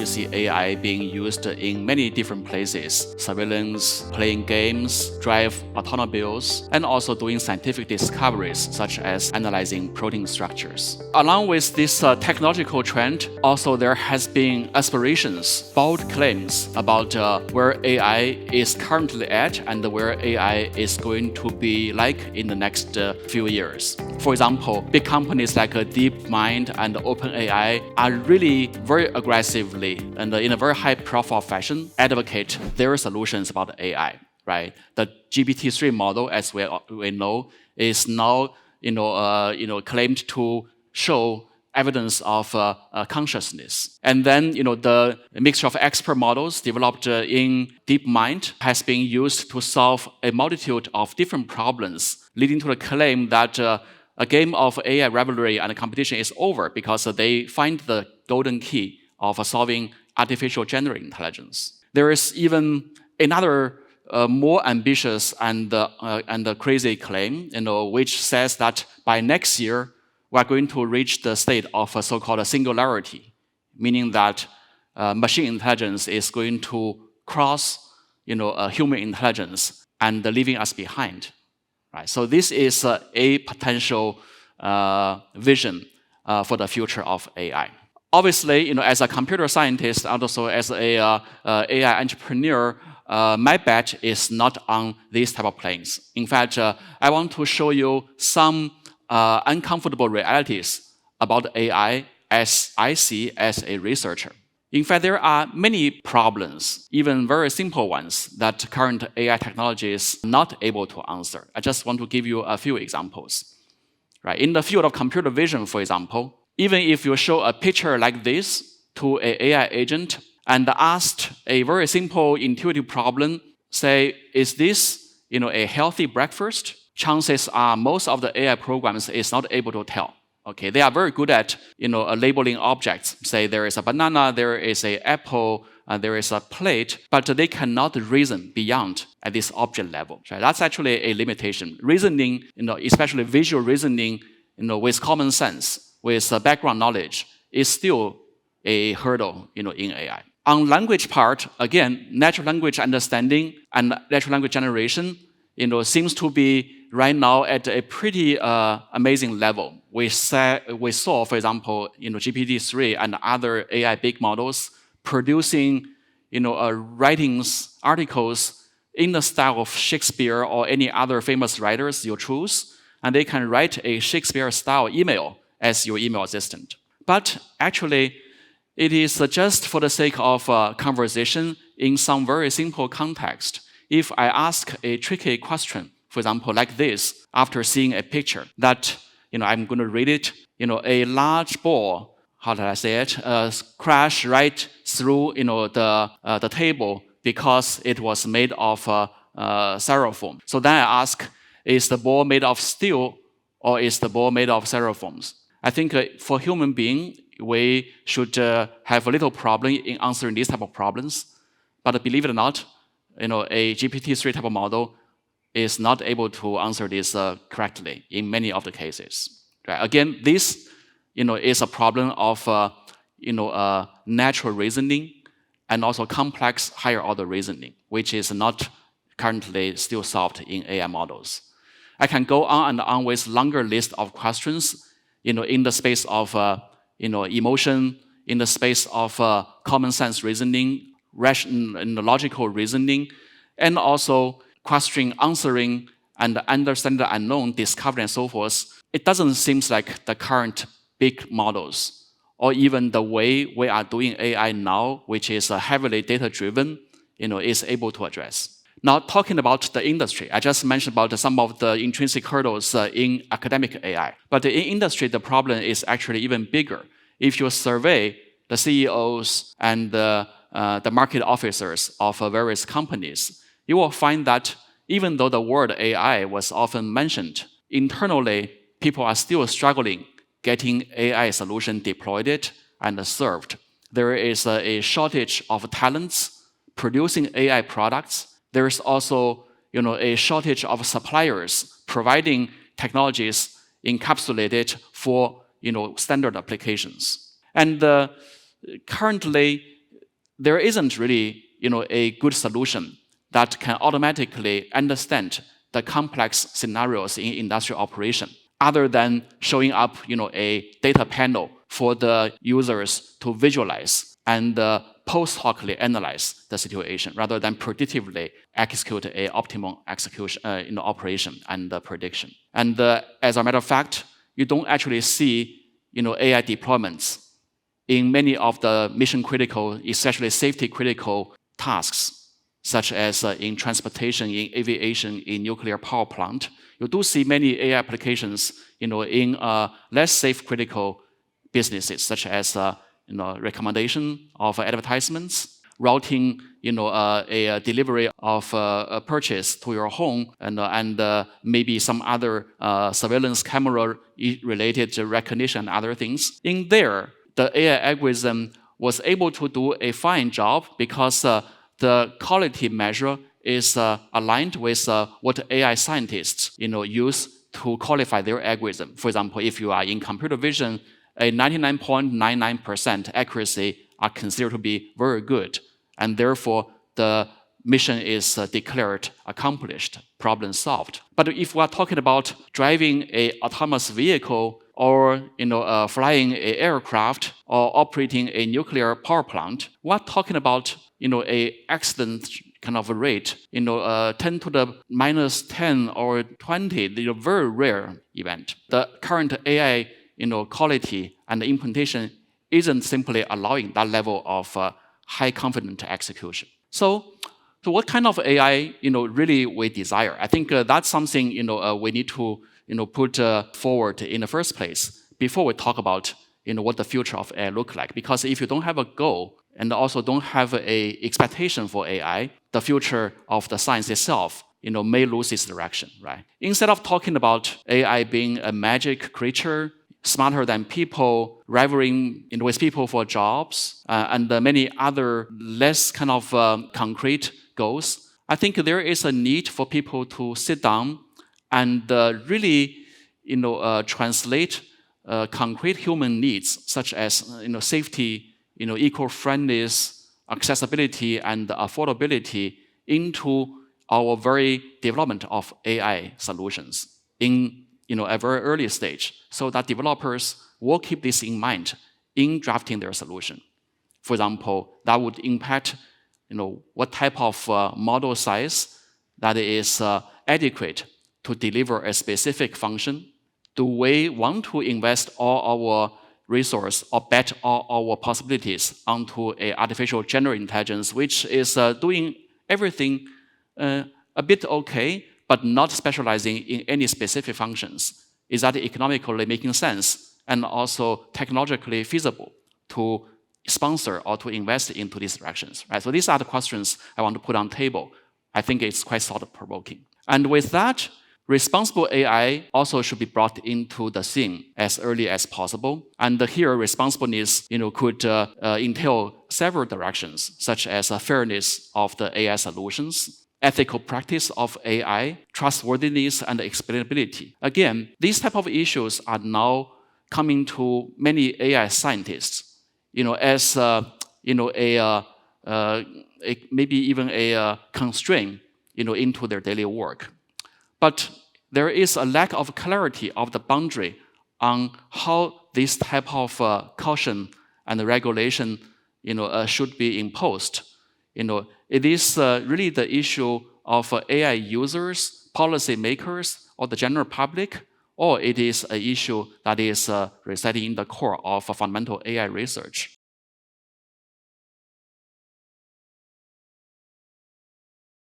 to see AI being used in many different places: surveillance, playing games, drive automobiles, and also doing scientific discoveries such as analyzing protein structures. Along with this technological trend, also there has been aspirations, bold claims about where AI is currently at and where AI is going to be like in the next few years. For example, big companies like DeepMind and OpenAI are really very aggressively and in a very high-profile fashion advocate their solutions about AI. Right, the GPT-3 model, as we know, is now claimed to show evidence of consciousness. And then the mixture of expert models developed in DeepMind has been used to solve a multitude of different problems, leading to the claim that a game of AI rivalry and competition is over because they find the golden key of solving artificial general intelligence. There is even another more ambitious and crazy claim, which says that by next year we are going to reach the state of a so-called singularity, meaning that machine intelligence is going to cross, human intelligence and leaving us behind. Right. So this is a potential vision for the future of AI. Obviously, as a computer scientist and also as a AI entrepreneur, my bet is not on these type of planes. In fact, I want to show you some uncomfortable realities about AI as I see as a researcher. In fact, there are many problems, even very simple ones, that current AI technology is not able to answer. I just want to give you a few examples. Right. In the field of computer vision, for example, even if you show a picture like this to an AI agent and asked a very simple intuitive problem, say, is this a healthy breakfast? Chances are most of the AI programs is not able to tell. Okay, they are very good at labeling objects. Say there is a banana, there is an apple, there is a plate, but they cannot reason beyond at this object level. Right? That's actually a limitation. Reasoning, especially visual reasoning, with common sense, with background knowledge, is still a hurdle, in AI. On language part, again, natural language understanding and natural language generation, seems to be right now at a pretty amazing level. We saw, for example, GPT-3 and other AI big models producing, writings, articles in the style of Shakespeare or any other famous writers you choose, and they can write a Shakespeare-style email as your email assistant. But actually, it is just for the sake of conversation in some very simple context. If I ask a tricky question, for example, like this, after seeing a picture, that I'm going to read it, a large ball, how did I say it, crash right through the table because it was made of styrofoam. So then I ask, is the ball made of steel or is the ball made of styrofoams? I think for human being, we should have a little problem in answering these type of problems. But believe it or not, a GPT-3 type of model is not able to answer this correctly in many of the cases. Right? Again, this is a problem of natural reasoning and also complex higher order reasoning, which is not currently still solved in AI models. I can go on and on with longer list of questions, in the space of emotion, in the space of common sense reasoning, rational and logical reasoning, and also questioning, answering, and understanding the unknown, discovery, and so forth. It doesn't seem like the current big models, or even the way we are doing AI now, which is heavily data-driven, is able to address. Now, talking about the industry, I just mentioned about some of the intrinsic hurdles in academic AI. But in industry, the problem is actually even bigger. If you survey the CEOs and the market officers of various companies, you will find that even though the word AI was often mentioned, internally, people are still struggling getting AI solution deployed and served. There is a shortage of talents producing AI products. There is also a shortage of suppliers providing technologies encapsulated for standard applications. And currently, there isn't really a good solution that can automatically understand the complex scenarios in industrial operation, other than showing up a data panel for the users to visualize and post hocly analyze the situation, rather than predictively execute a optimal execution operation and prediction. And as a matter of fact, you don't actually see AI deployments in many of the mission critical, especially safety critical tasks, such as in transportation, in aviation, in nuclear power plant. You do see many AI applications in less safe critical businesses, such as recommendation of advertisements, routing a delivery of a purchase to your home, and maybe some other surveillance camera related recognition and other things. In there, the AI algorithm was able to do a fine job because the quality measure is aligned with what AI scientists use to qualify their algorithm. For example, if you are in computer vision, a 99.99% accuracy are considered to be very good, and therefore the mission is declared accomplished, problem solved. But if we are talking about driving an autonomous vehicle, or flying an aircraft, or operating a nuclear power plant, we're talking about a accident kind of a rate, 10 to the minus 10 or 20, very rare event. The current AI quality and the implementation isn't simply allowing that level of high confident execution. So what kind of AI really we desire? I think that's something we need to put forward in the first place before we talk about what the future of AI look like. Because if you don't have a goal and also don't have a expectation for AI, the future of the science itself may lose its direction, right? Instead of talking about AI being a magic creature, smarter than people, rivaling with people for jobs, and many other less kind of concrete goals, I think there is a need for people to sit down and really translate concrete human needs such as safety, eco-friendliness, accessibility, and affordability into our very development of AI solutions in a very early stage, so that developers will keep this in mind in drafting their solution. For example, that would impact what type of model size that is adequate to deliver a specific function. Do we want to invest all our resource or bet all our possibilities onto a artificial general intelligence, which is doing everything a bit okay, but not specializing in any specific functions? Is that economically making sense and also technologically feasible to sponsor or to invest into these directions? Right? So these are the questions I want to put on the table. I think it's quite thought-provoking. And with that, responsible AI also should be brought into the scene as early as possible. And here, responsibleness could entail several directions, such as fairness of the AI solutions, ethical practice of AI, trustworthiness, and explainability. Again, these type of issues are now coming to many AI scientists, as maybe even a constraint, into their daily work. But there is a lack of clarity of the boundary on how this type of caution and regulation, should be imposed. It is really the issue of AI users, policymakers, or the general public, or it is an issue that is residing in the core of fundamental AI research.